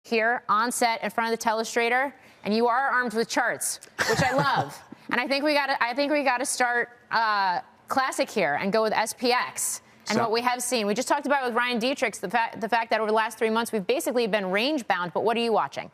here on set in front of the telestrator, and you are armed with charts, which I love. And I think we got to start classic here and go with SPX. And what we have seen, we just talked about with Ryan Dietrich's the fact that over the last 3 months we've basically been range bound. But what are you watching?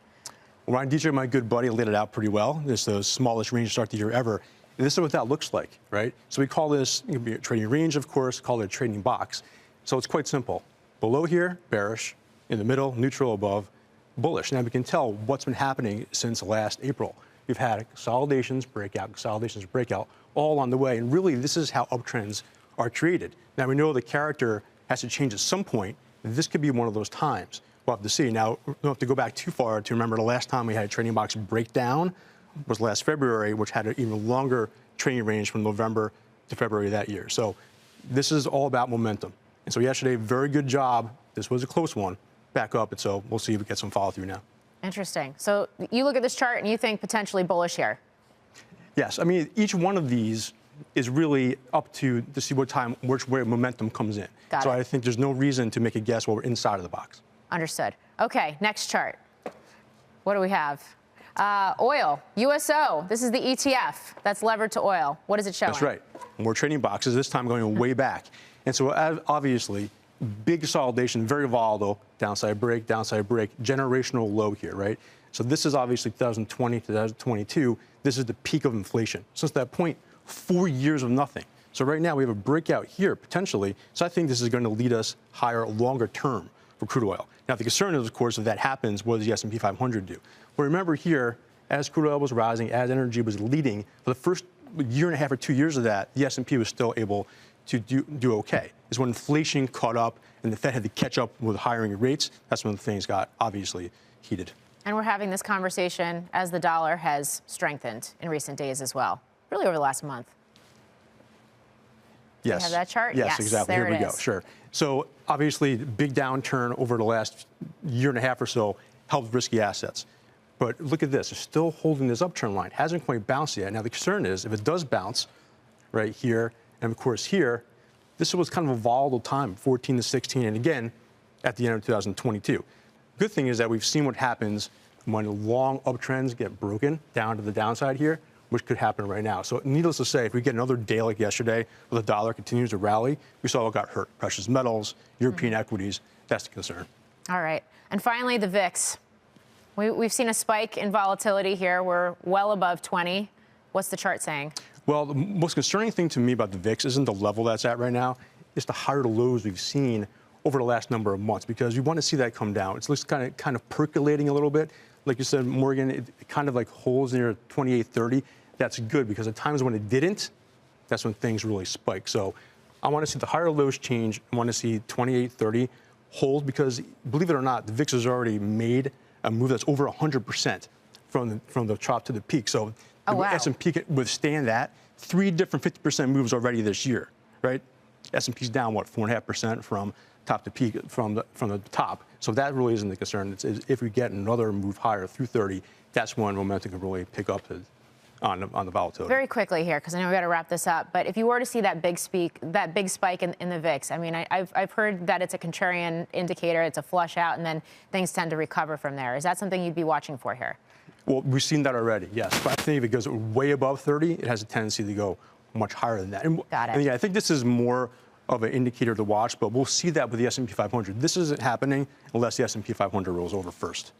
Well, Ryan Dietrich, my good buddy, laid it out pretty well. This is the smallest range to start the year ever. And this is what that looks like, right? So we call this a trading range, of course, call it a trading box. So it's quite simple. Below here, bearish. In the middle, neutral. Above, bullish. Now we can tell what's been happening since last April. We've had consolidations, breakout, all on the way. And really, this is how uptrends are created. Now, we know the character has to change at some point. This could be one of those times. We'll have to see. Now, we don't have to go back too far to remember the last time we had a trading box breakdown was last February, which had an even longer trading range from November to February that year. So this is all about momentum. And so yesterday, very good job. This was a close one. Back up. And so we'll see if we get some follow through now. Interesting. So you look at this chart and you think potentially bullish here. Yes. I mean, each one of these is really up to see what time, where momentum comes in. So I think there's no reason to make a guess while we're inside of the box. Understood. Okay, next chart. What do we have? Oil, USO. This is the ETF that's levered to oil. What is it showing? That's right. More trading boxes, this time going way back. And so obviously, big consolidation, very volatile, downside break, generational low here, right? So this is obviously 2020 to 2022. This is the peak of inflation. Since that point, 4 years of nothing. So right now we have a breakout here, potentially. So I think this is going to lead us higher longer term for crude oil. Now, the concern is, of course, if that happens, what does the S&P 500 do? But remember here, as crude oil was rising, as energy was leading, for the first year and a half or 2 years of that, the S&P was still able to do okay. It's when inflation caught up and the Fed had to catch up with hiring rates, that's when things got obviously heated. And we're having this conversation as the dollar has strengthened in recent days as well, really over the last month. Yes. Do you have that chart? Yes, exactly. Here we go. Sure. So obviously, big downturn over the last year and a half or so helped risky assets. But look at this. It's still holding this uptrend line. Hasn't quite bounced yet. Now, the concern is if it does bounce right here, and of course here, this was kind of a volatile time, 14 to 16, and again, at the end of 2022. Good thing is that we've seen what happens when long uptrends get broken down to the downside here, which could happen right now. So needless to say, if we get another day like yesterday where the dollar continues to rally, we saw what got hurt. Precious metals, European equities, that's the concern. All right. And finally, the VIX. We've seen a spike in volatility here. We're well above 20. What's the chart saying? Well, the most concerning thing to me about the VIX isn't the level that's at right now. It's the higher lows we've seen over the last number of months, because we want to see that come down. It's kind of percolating a little bit. Like you said, Morgan, it kind of like holds near 28.30. That's good, because at times when it didn't, that's when things really spike. So I want to see the higher lows change. I want to see 28.30 hold, because believe it or not, the VIX has already made a move that's over 100% from the top to the peak. So the S&P can withstand that. 3 different 50% moves already this year, right? S&P's down, what, 4.5% from top to peak from the top. So that really isn't the concern. It's if we get another move higher through 30, that's when momentum can really pick up on the volatility. Very quickly here, because I know we got to wrap this up. But if you were to see that big spike in the VIX, I mean, I've heard that it's a contrarian indicator, it's a flush out, and then things tend to recover from there. Is that something you'd be watching for here? Well, we've seen that already, yes. But I think if it goes way above 30, it has a tendency to go much higher than that. Got it. And yeah, I think this is more of an indicator to watch, but we'll see that with the S&P 500. This isn't happening unless the S&P 500 rolls over first.